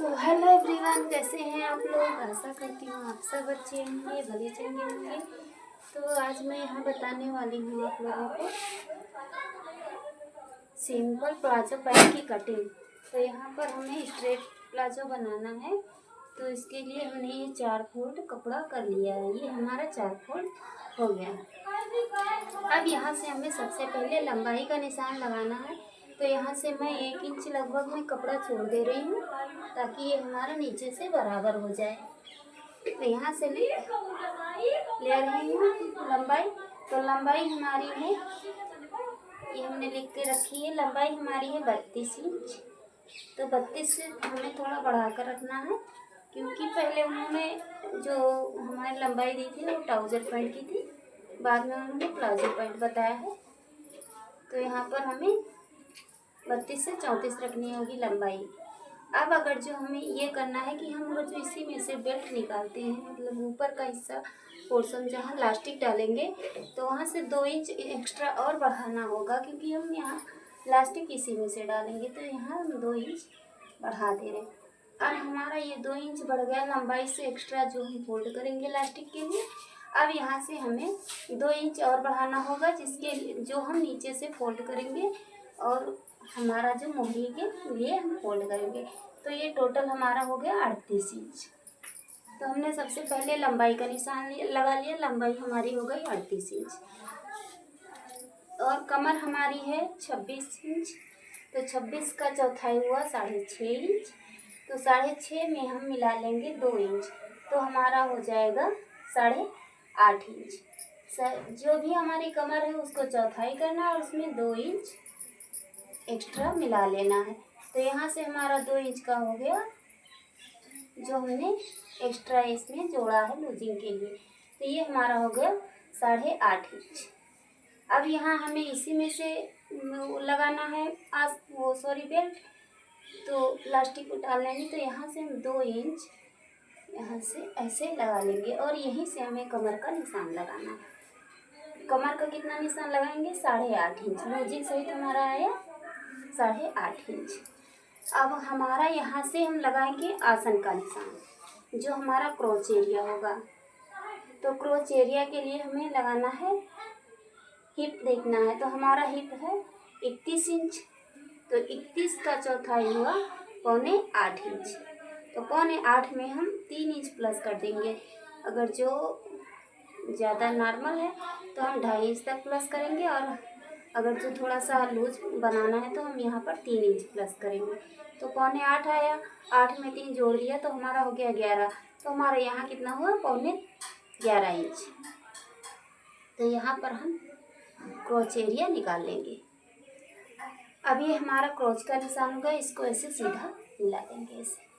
Hello everyone, कैसे हैं आप लोग। आशा करती हूँ आप सब अच्छे होंगे, भले चंगे होंगे। तो आज मैं यहाँ बताने वाली हूँ आप लोगों को सिंपल प्लाजो पैंट की कटिंग। तो यहाँ पर हमें स्ट्रेट प्लाजो बनाना है, तो इसके लिए हमने ये 4 फोल्ड कपड़ा कर लिया है। ये हमारा 4 फोल्ड हो गया है। अब यहाँ से हमें सबसे पहले लंबाई का निशान लगाना है। तो यहाँ से मैं 1 इंच लगभग में कपड़ा छोड़ दे रही हूँ, ताकि ये हमारा नीचे से बराबर हो जाए। तो यहाँ से ले रही हूँ लंबाई। तो लंबाई हमारी है, ये हमने लिख के रखी है, लंबाई हमारी है 32 इंच। तो 32 से हमें थोड़ा बढ़ा कर रखना है, क्योंकि पहले उन्होंने जो हमारी लंबाई दी थी वो ट्राउज़र पैंट की थी, बाद में उन्होंने प्लाजो पैंट बताया है। तो यहाँ पर हमें 32 से 34 रखनी होगी लंबाई। अब अगर जो हमें ये करना है कि हम अगर जो इसी में से बेल्ट निकालते हैं, मतलब ऊपर का हिस्सा पोर्शन जहाँ इलास्टिक डालेंगे, तो वहाँ से 2 इंच एक्स्ट्रा और बढ़ाना होगा, क्योंकि हम यहाँ इलास्टिक इसी में से डालेंगे। तो यहाँ हम 2 इंच बढ़ा दे रहे हैं। अब हमारा ये 2 इंच बढ़ गया लंबाई से एक्स्ट्रा, जो हम फोल्ड करेंगे इलास्टिक के लिए। अब यहाँ से हमें 2 इंच और बढ़ाना होगा, जिसके जो हम नीचे से फोल्ड करेंगे और हमारा जो मोहरी के लिए हम फोल्ड करेंगे। तो ये टोटल हमारा हो गया 38 इंच। तो हमने सबसे पहले लंबाई का निशान लगा लिया, लंबाई हमारी हो गई 38 इंच। और कमर हमारी है 26 इंच। तो 26 का चौथाई हुआ 6.5 इंच। तो 6.5 में हम मिला लेंगे 2 इंच, तो हमारा हो जाएगा 8.5 इंच। जो भी हमारी कमर है उसको चौथाई करना और उसमें 2 इंच एक्स्ट्रा मिला लेना है। तो यहाँ से हमारा 2 इंच का हो गया, जो हमने एक्स्ट्रा इसमें जोड़ा है लूजिंग के लिए। तो ये हमारा हो गया 8.5 इंच। अब यहाँ हमें इसी में से लगाना है बेल्ट। तो प्लास्टिक को डाल लेंगे। तो यहाँ से हम 2 इंच यहाँ से ऐसे लगा लेंगे, और यहीं से हमें कमर का निशान लगाना है। कमर का कितना निशान लगाएंगे? 8.5 इंच। लूजिंग सहित हमारा आया 8.5 इंच। अब हमारा यहाँ से हम लगाएंगे आसन का निशान, जो हमारा क्रोच एरिया होगा। तो क्रोच एरिया के लिए हमें लगाना है, हिप देखना है। तो हमारा हिप है 31 इंच। तो 31 का चौथाई हुआ 7.25 इंच। तो 7.25 में हम 3 इंच प्लस कर देंगे। अगर जो ज़्यादा नॉर्मल है तो हम 2.5 इंच तक प्लस करेंगे, और अगर जो थोड़ा सा लूज बनाना है तो हम यहाँ पर 3 इंच प्लस करेंगे। तो 7.25 आया, 8 में 3 जोड़ दिया तो हमारा हो गया 11। तो हमारा यहाँ कितना हुआ? 11.25 इंच। तो यहाँ पर हम क्रोच एरिया निकाल लेंगे। अब ये हमारा क्रोच का निशान होगा, इसको ऐसे सीधा मिला देंगे। ऐसे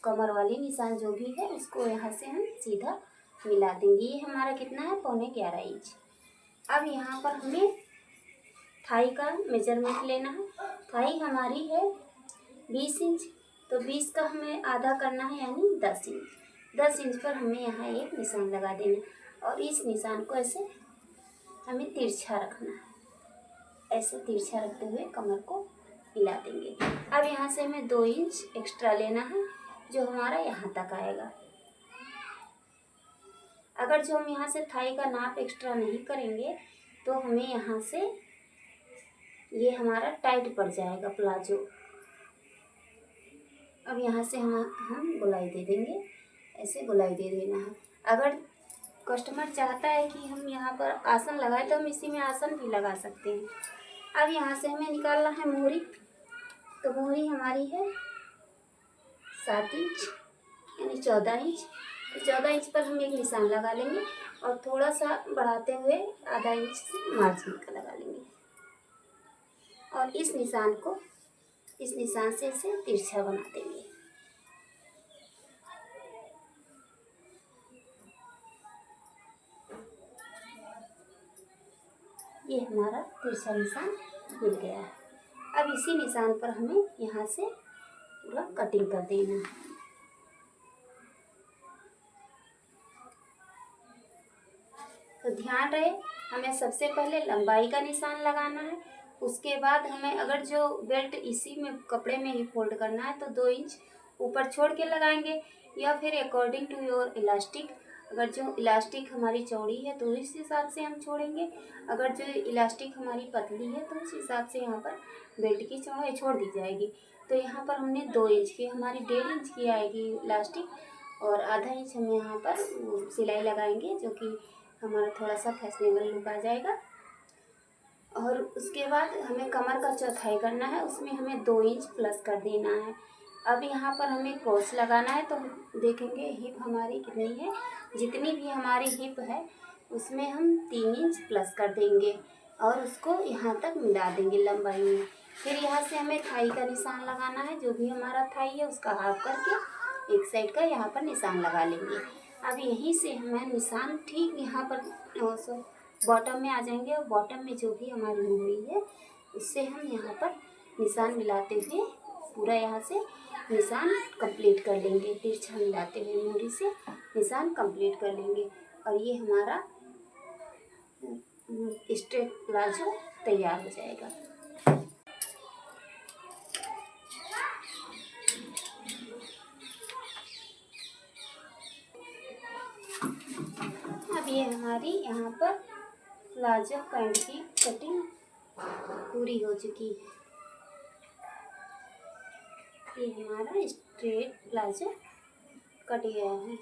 कमर वाली निशान जो भी है उसको यहाँ से हम सीधा मिला देंगे। ये हमारा कितना है? 11.25 इंच। अब यहाँ पर हमें थाई का मेजरमेंट लेना है। थाई हमारी है 20 इंच। तो 20 का हमें आधा करना है, यानी 10 इंच। 10 इंच पर हमें यहाँ एक निशान लगा देना, और इस निशान को ऐसे हमें तिरछा रखना है। ऐसे तिरछा रखते हुए कमर को मिला देंगे। अब यहाँ से हमें 2 इंच एक्स्ट्रा लेना है, जो हमारा यहाँ तक आएगा। अगर जो हम यहाँ से थाई का नाप एक्स्ट्रा नहीं करेंगे तो हमें यहाँ से ये हमारा टाइट पड़ जाएगा प्लाजो। अब यहाँ से हम गोलाई दे देंगे, ऐसे गोलाई दे देना है। अगर कस्टमर चाहता है कि हम यहाँ पर आसन लगाए तो हम इसी में आसन भी लगा सकते हैं। अब यहाँ से हमें निकालना है मोहरी। तो मोहरी हमारी है 7 इंच, यानी 14 इंच। तो 14 इंच पर हम एक निशान लगा लेंगे, और थोड़ा सा बढ़ाते हुए आधा इंच मार्जिन का लगा लेंगे, और इस निशान से इसे तिरछा बना देंगे। ये हमारा तिरछा निशान मिल गया है। अब इसी निशान पर हमें यहाँ से पूरा कटिंग कर देना है। तो ध्यान रहे, हमें सबसे पहले लंबाई का निशान लगाना है। उसके बाद हमें अगर जो बेल्ट इसी में कपड़े में ही फोल्ड करना है तो 2 इंच ऊपर छोड़ के लगाएंगे, या फिर अकॉर्डिंग टू योर इलास्टिक। अगर जो इलास्टिक हमारी चौड़ी है तो इस हिसाब से हम छोड़ेंगे, अगर जो इलास्टिक हमारी पतली है तो उस हिसाब से यहाँ पर बेल्ट की चौड़ाई छोड़ दी जाएगी। तो यहाँ पर हमने 2 इंच की, हमारी 1.5 इंच की आएगी इलास्टिक, और आधा इंच हम यहाँ पर सिलाई लगाएंगे, जो कि हमारा थोड़ा सा फैशनेबल लुक आ जाएगा। और उसके बाद हमें कमर का चौथाई करना है, उसमें हमें 2 इंच प्लस कर देना है। अब यहाँ पर हमें क्रॉस लगाना है, तो हम देखेंगे हिप हमारी कितनी है। जितनी भी हमारी हिप है उसमें हम 3 इंच प्लस कर देंगे और उसको यहाँ तक मिला देंगे लंबाई में। फिर यहाँ से हमें थाई का निशान लगाना है, जो भी हमारा थाई है उसका हाफ करके एक साइड का यहाँ पर निशान लगा लेंगे। अब यहीं से हमें निशान ठीक यहाँ पर बॉटम में आ जाएंगे, और बॉटम में जो भी हमारी हुई है उससे हम यहाँ पर निशान मिलाते हुए पूरा यहाँ से निशान कंप्लीट कर लेंगे। तिरछा मिलाते हुए मूरी से निशान कंप्लीट कर लेंगे, और ये हमारा स्ट्रेट प्लाजो तैयार हो जाएगा। अब ये हमारी यहाँ पर प्लाजो पैंट की कटिंग पूरी हो चुकी है। ये हमारा स्ट्रेट प्लाजो कट गया है।